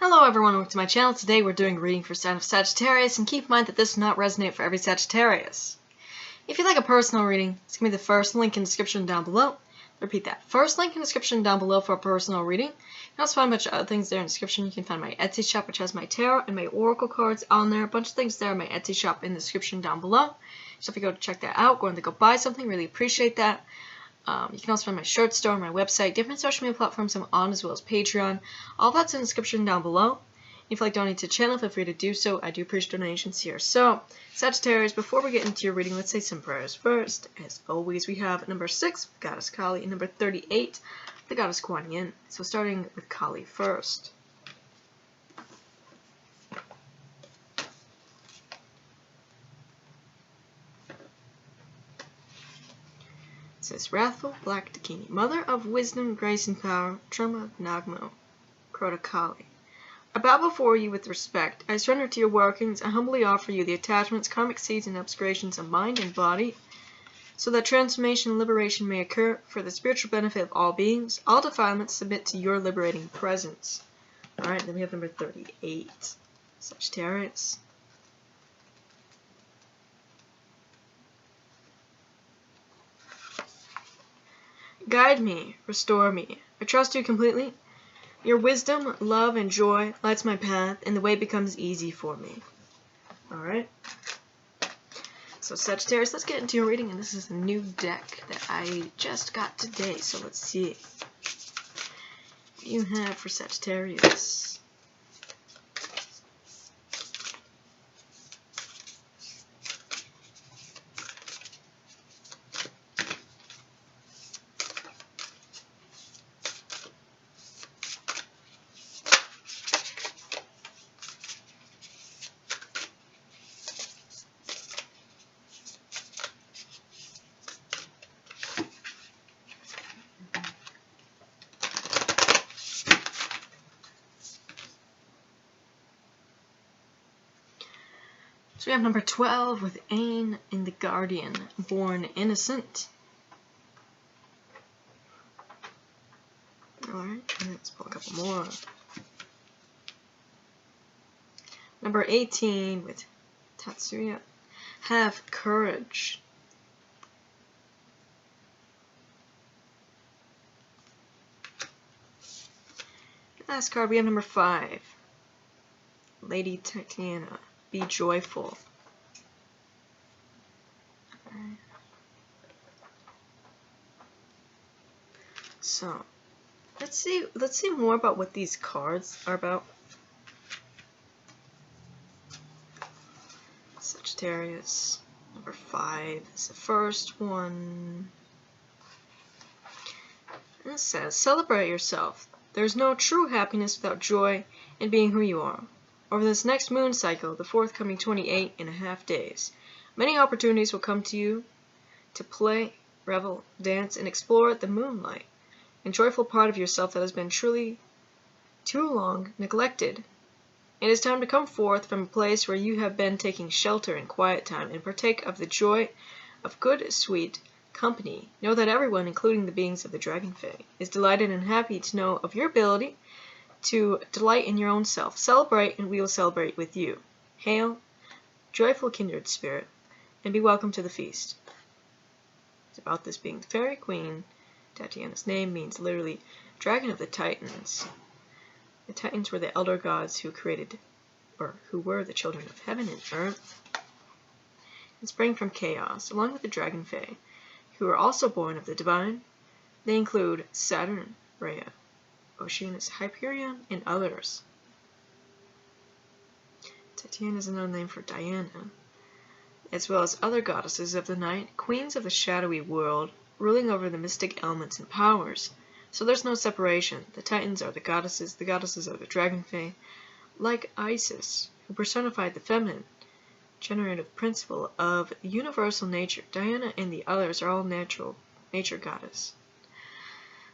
Hello everyone, welcome to my channel. Today we're doing a reading for sign of Sagittarius, and keep in mind that this does not resonate for every Sagittarius. If you'd like a personal reading, it's going to be the first link in the description down below. Repeat that, first link in the description down below for a personal reading. You can also find a bunch of other things there in the description. You can find my Etsy shop, which has my tarot and my oracle cards on there. A bunch of things there in my Etsy shop in the description down below. So if you go to check that out, go and go buy something, really appreciate that. You can also find my shirt store on my website, different social media platforms I'm on, as well as Patreon. All that's in the description down below. If you'd like to donate to the channel, feel free to do so. I do appreciate donations here. So, Sagittarius, before we get into your reading, let's say some prayers first. As always, we have number 6, Goddess Kali, and number 38, the Goddess Kuan Yin. So starting with Kali first. It says, Wrathful Black Dakini, Mother of Wisdom, Grace, and Power, Truma Nagmo, Krota Kali. I bow before you with respect. I surrender to your workings. I humbly offer you the attachments, karmic seeds, and obscurations of mind and body, so that transformation and liberation may occur for the spiritual benefit of all beings. All defilements submit to your liberating presence. Alright, then we have number 38, Sagittarius. Guide me, restore me. I trust you completely. Your wisdom, love, and joy lights my path, and the way becomes easy for me. Alright. So Sagittarius, let's get into your reading, and this is a new deck that I just got today, so let's see what you have for Sagittarius. So we have number 12 with Ain in the Guardian, born innocent. Alright, let's pull a couple more. Number 18 with Tatsuya, have courage. Last card, we have number 5, Lady Tatiana, be joyful. So, let's see more about what these cards are about. Sagittarius, number 5 is the first one. And it says, celebrate yourself. There's no true happiness without joy in being who you are. Over this next moon cycle, the forthcoming 28.5 days, many opportunities will come to you to play, revel, dance, and explore the moonlight, a joyful part of yourself that has been truly too long neglected. It is time to come forth from a place where you have been taking shelter in quiet time and partake of the joy of good, sweet company. Know that everyone, including the beings of the Dragon Fae, is delighted and happy to know of your ability to delight in your own self. Celebrate, and we will celebrate with you. Hail, joyful kindred spirit, and be welcome to the feast. It's about this being the fairy queen. Tatiana's name means literally dragon of the Titans. The Titans were the elder gods who created, or who were the children of heaven and earth, and sprang from chaos, along with the Dragon Fae, who were also born of the divine. They include Saturn, Rhea, Oceanus, Hyperion, and others. Tatiana is another name for Diana, as well as other goddesses of the night, queens of the shadowy world, ruling over the mystic elements and powers. So there's no separation. The Titans are the goddesses are the Dragon Fae, like Isis, who personified the feminine, generative principle of universal nature. Diana and the others are all natural nature goddess.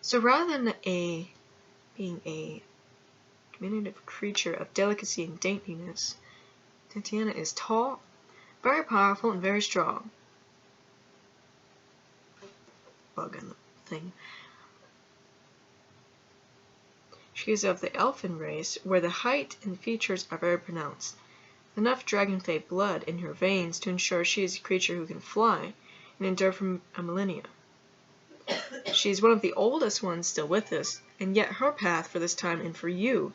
So rather than being a diminutive creature of delicacy and daintiness, Tatiana is tall, very powerful, and very strong. Bug on the thing. She She is of the elfin race, where the height and features are very pronounced. Enough dragonfey blood in her veins to ensure she is a creature who can fly and endure for a millennia. She is one of the oldest ones still with us, and yet her path for this time and for you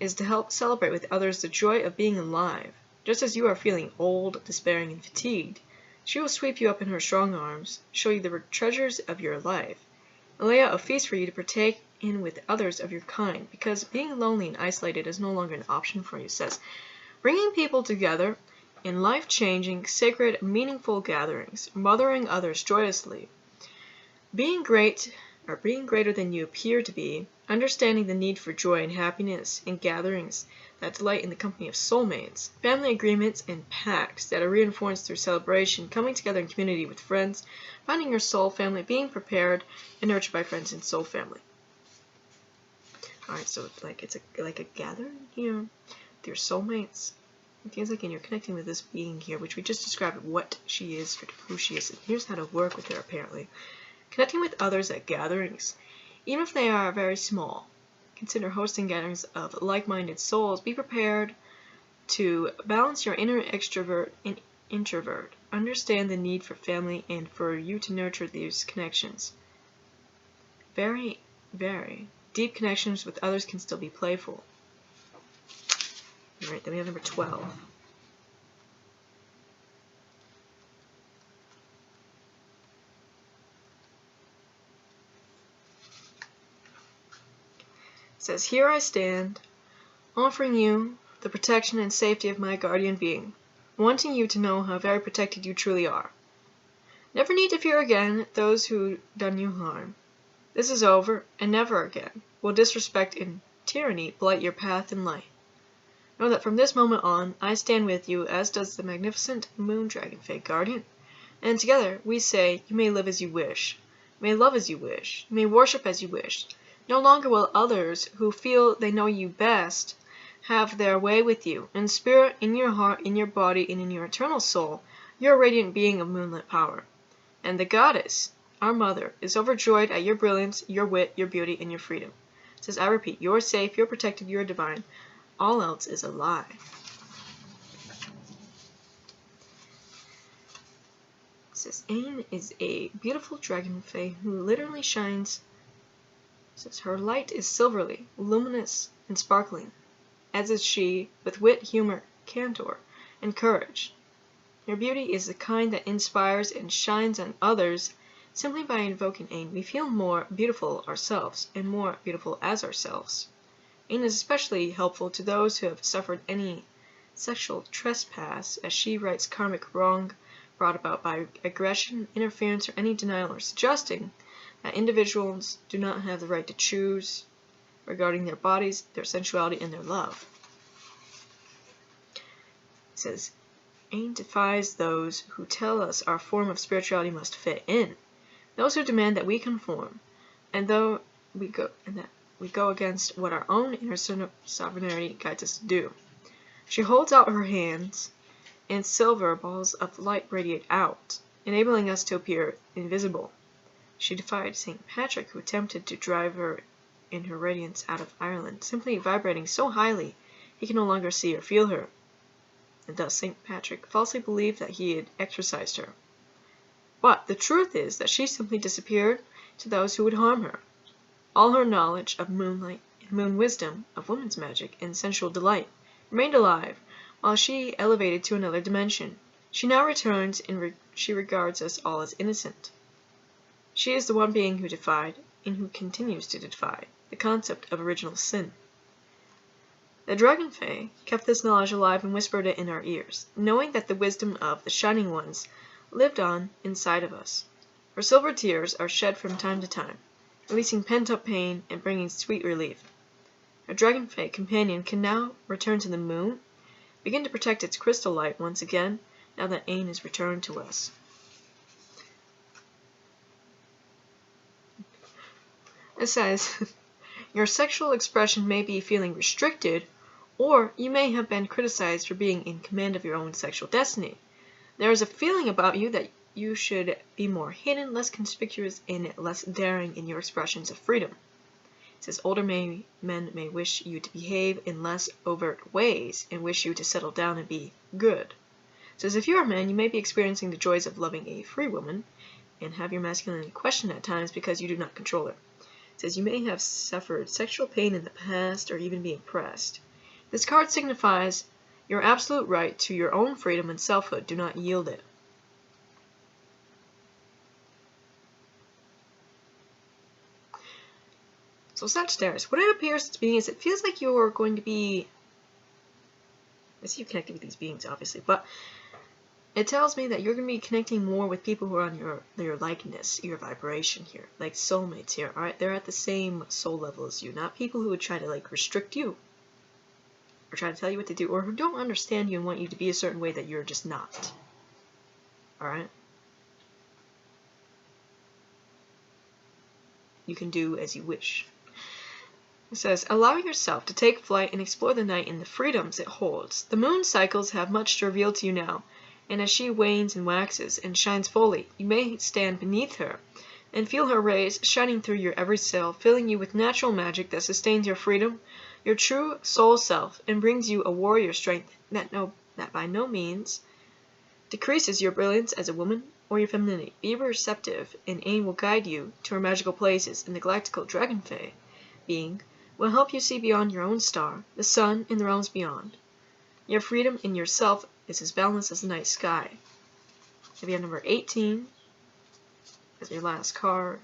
is to help celebrate with others the joy of being alive. Just as you are feeling old, despairing, and fatigued, she will sweep you up in her strong arms, show you the treasures of your life, and lay out a feast for you to partake in with others of your kind, because being lonely and isolated is no longer an option for you. It says, bringing people together in life-changing, sacred, meaningful gatherings, mothering others joyously, being greater than you appear to be, understanding the need for joy and happiness in gatherings that delight in the company of soulmates, family agreements and pacts that are reinforced through celebration, coming together in community with friends, finding your soul family, being prepared and nurtured by friends and soul family. Alright, so it's like a gathering here with your soulmates. It feels like you're connecting with this being here, which we just described what she is, who she is, and here's how to work with her apparently. Connecting with others at gatherings, even if they are very small. Consider hosting gatherings of like-minded souls. Be prepared to balance your inner extrovert and introvert. Understand the need for family and for you to nurture these connections. Very, very deep connections with others can still be playful. Alright, then we have number 12. It says, here I stand, offering you the protection and safety of my guardian being, wanting you to know how very protected you truly are. Never need to fear again those who done you harm. This is over, and never again will disrespect and tyranny blight your path in life. Know that from this moment on, I stand with you, as does the magnificent Moon Dragonfey Guardian, and together we say, you may live as you wish, you may love as you wish, you may worship as you wish. No longer will others who feel they know you best have their way with you. In spirit, in your heart, in your body, and in your eternal soul, you're a radiant being of moonlit power. And the goddess, our mother, is overjoyed at your brilliance, your wit, your beauty, and your freedom. It says, I repeat, you're safe, you're protected, you're divine. All else is a lie. It says, Ain is a beautiful dragonfey who literally shines. It says, her light is silvery, luminous, and sparkling, as is she, with wit, humor, candor, and courage. Her beauty is the kind that inspires and shines on others. Simply by invoking Ain, we feel more beautiful ourselves, and more beautiful as ourselves. Ain is especially helpful to those who have suffered any sexual trespass, as she rights karmic wrong brought about by aggression, interference, or any denial or suggesting that individuals do not have the right to choose regarding their bodies, their sensuality, and their love. It says, Ain defies those who tell us our form of spirituality must fit in, those who demand that we conform, and that we go against what our own inner sovereignty guides us to do. She holds out her hands, and silver balls of light radiate out, enabling us to appear invisible. She defied St. Patrick, who attempted to drive her in her radiance out of Ireland, simply vibrating so highly he can no longer see or feel her. And thus St. Patrick falsely believed that he had exorcised her. But the truth is that she simply disappeared to those who would harm her. All her knowledge of moonlight and moon wisdom, of woman's magic and sensual delight, remained alive, while she elevated to another dimension. She now returns, and she regards us all as innocent. She is the one being who defied, and who continues to defy, the concept of original sin. The Dragonfey kept this knowledge alive and whispered it in our ears, knowing that the wisdom of the Shining Ones lived on inside of us. Her silver tears are shed from time to time, releasing pent-up pain and bringing sweet relief. Our Dragonfey companion can now return to the moon, begin to protect its crystal light once again, now that Ain is returned to us. It says, your sexual expression may be feeling restricted, or you may have been criticized for being in command of your own sexual destiny. There is a feeling about you that you should be more hidden, less conspicuous, and less daring in your expressions of freedom. It says older men may wish you to behave in less overt ways and wish you to settle down and be good. It says if you are a man, you may be experiencing the joys of loving a free woman and have your masculinity questioned at times because you do not control her. It says you may have suffered sexual pain in the past or even be oppressed. This card signifies your absolute right to your own freedom and selfhood. Do not yield it. So Sagittarius, what it appears to be is it feels like you're going to be, I see you connected with these beings obviously, but it tells me that you're going to be connecting more with people who are on your likeness, your vibration here, like soulmates here, alright? They're at the same soul level as you, not people who would try to like restrict you or try to tell you what to do or who don't understand you and want you to be a certain way that you're just not. Alright? You can do as you wish. It says, allow yourself to take flight and explore the night and the freedoms it holds. The moon cycles have much to reveal to you now, and as she wanes and waxes and shines fully, you may stand beneath her and feel her rays shining through your every cell, filling you with natural magic that sustains your freedom, your true soul self, and brings you a warrior strength that by no means decreases your brilliance as a woman or your femininity. Be receptive, and aim will guide you to her magical places, and the galactical dragon fae being will help you see beyond your own star, the sun, and the realms beyond. Your freedom in yourself is as balanced as the night sky. If you have number 18 as your last card.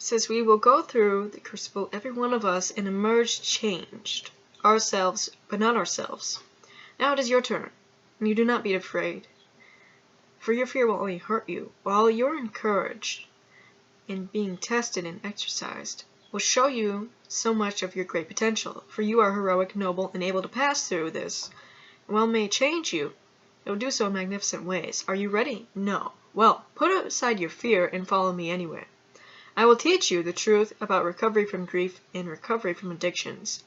Says we will go through the crucible, every one of us, and emerge changed, ourselves, but not ourselves. Now it is your turn, and you do not be afraid, for your fear will only hurt you, while you're encouraged and being tested and exercised will show you so much of your great potential, for you are heroic, noble, and able to pass through this. And while it may change you, it will do so in magnificent ways. Are you ready? No. Well, put aside your fear and follow me anyway. I will teach you the truth about recovery from grief and recovery from addictions.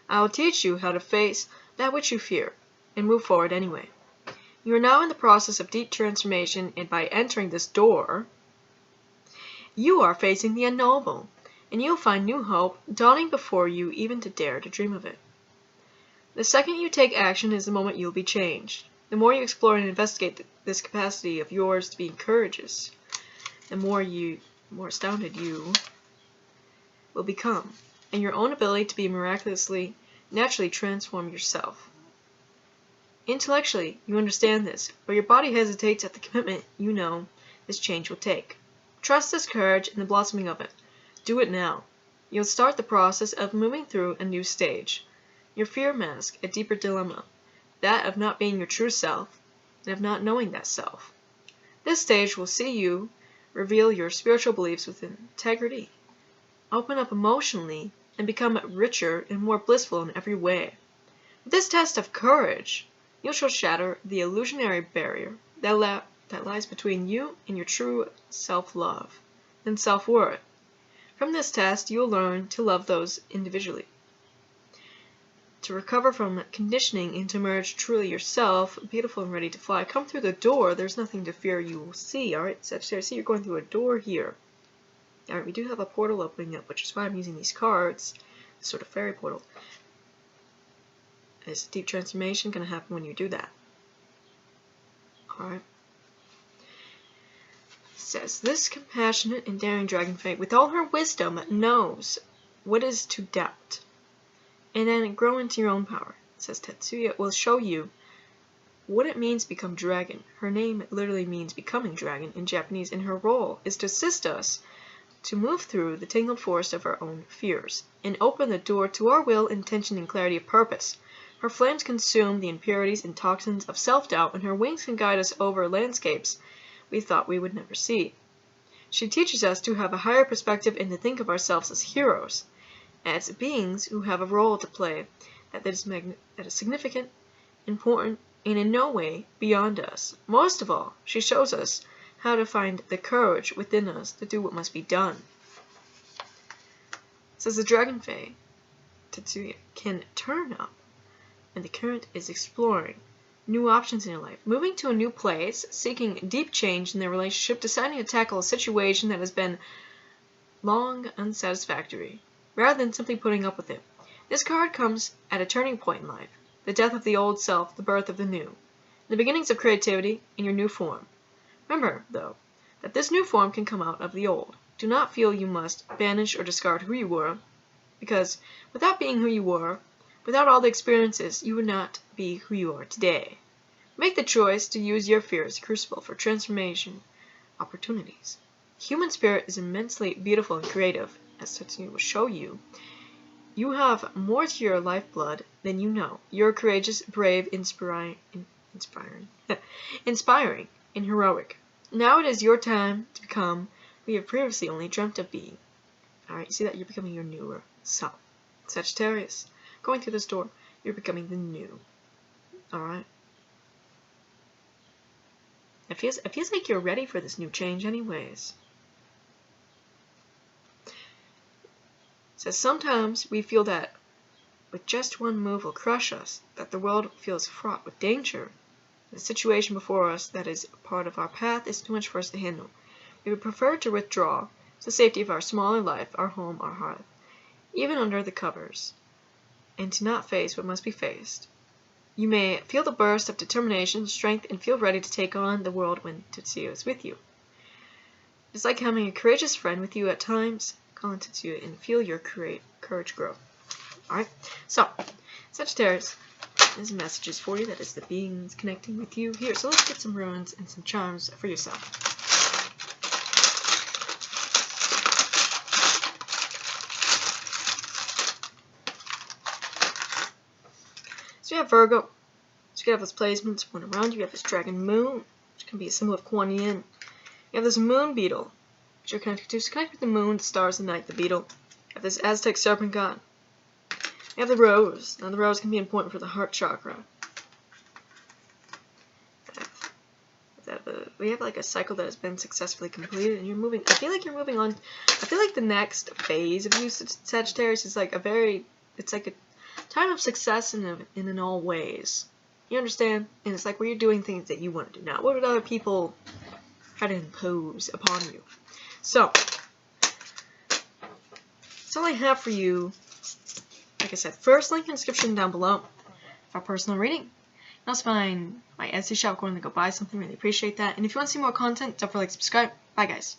I will teach you how to face that which you fear and move forward anyway. You are now in the process of deep transformation, and by entering this door, you are facing the unknowable, and you'll find new hope dawning before you even to dare to dream of it. The second you take action is the moment you'll be changed. The more you explore and investigate this capacity of yours to be courageous, the more astounded you will become, and your own ability to be miraculously, naturally transform yourself. Intellectually, you understand this, but your body hesitates at the commitment you know this change will take. Trust this courage and the blossoming of it. Do it now. You'll start the process of moving through a new stage. Your fear masks a deeper dilemma, that of not being your true self, and of not knowing that self. This stage will see you reveal your spiritual beliefs with integrity, open up emotionally, and become richer and more blissful in every way. With this test of courage, you shall shatter the illusionary barrier that lies between you and your true self-love and self-worth. From this test, you will learn to love those individually, to recover from conditioning and to emerge truly yourself, beautiful and ready to fly. Come through the door. There's nothing to fear you will see. Alright, Sagittarius, see you're going through a door here. Alright, we do have a portal opening up, which is why I'm using these cards. This sort of fairy portal. It's deep transformation going to happen when you do that. Alright. Says, this compassionate and daring dragon fate, with all her wisdom, knows what is to doubt, and then grow into your own power. It says Tetsuya will show you what it means to become dragon. Her name literally means becoming dragon in Japanese, and her role is to assist us to move through the tangled forest of our own fears, and open the door to our will, intention, and clarity of purpose. Her flames consume the impurities and toxins of self-doubt, and her wings can guide us over landscapes we thought we would never see. She teaches us to have a higher perspective and to think of ourselves as heroes, as beings who have a role to play that is significant, important, and in no way beyond us. Most of all, she shows us how to find the courage within us to do what must be done. Says the Dragon Fae, Tetsuya, can turn up, and the current is exploring new options in your life, moving to a new place, seeking deep change in their relationship, deciding to tackle a situation that has been long unsatisfactory, rather than simply putting up with it. This card comes at a turning point in life, the death of the old self, the birth of the new, the beginnings of creativity in your new form. Remember, though, that this new form can come out of the old. Do not feel you must banish or discard who you were, because without being who you were, without all the experiences, you would not be who you are today. Make the choice to use your fear as a crucible for transformation opportunities. The human spirit is immensely beautiful and creative, as Tetsuya will show you. You have more to your lifeblood than you know. You're courageous, brave, inspiring, and heroic. Now it is your time to become who you have previously only dreamt of being. Alright, you see that? You're becoming your newer self. Sagittarius, going through this door, you're becoming the new. Alright? It feels like you're ready for this new change anyways. So sometimes we feel that with just one move will crush us, that the world feels fraught with danger. The situation before us that is part of our path is too much for us to handle. We would prefer to withdraw to the safety of our smaller life, our home, our hearth, even under the covers, and to not face what must be faced. You may feel the burst of determination, strength, and feel ready to take on the world when Tetsuya is with you. It's like having a courageous friend with you at times. Call on Tetsuya and feel your courage grow. Alright, so Sagittarius, there's messages for you. That is the beings connecting with you here. So let's get some runes and some charms for yourself. So you have Virgo. So you have this placement, one around you. You have this dragon moon, which can be a symbol of Kuan Yin. You have this moon beetle, which you're connected to. So connect with the moon, the stars, the night, the beetle. You have this Aztec serpent god. You have the rose. Now the rose can be important for the heart chakra. We have like a cycle that has been successfully completed, and you're moving. I feel like you're moving on. I feel like the next phase of you, Sagittarius, is like it's like a time of success in all ways. You understand? And it's like where you're doing things that you want to do, not what would other people try to impose upon you. So that's all I have for you. Like I said, first link in the description down below for a personal reading. You can also find my Etsy shop, going to go buy something. Really appreciate that. And if you want to see more content, don't forget to subscribe. Bye, guys.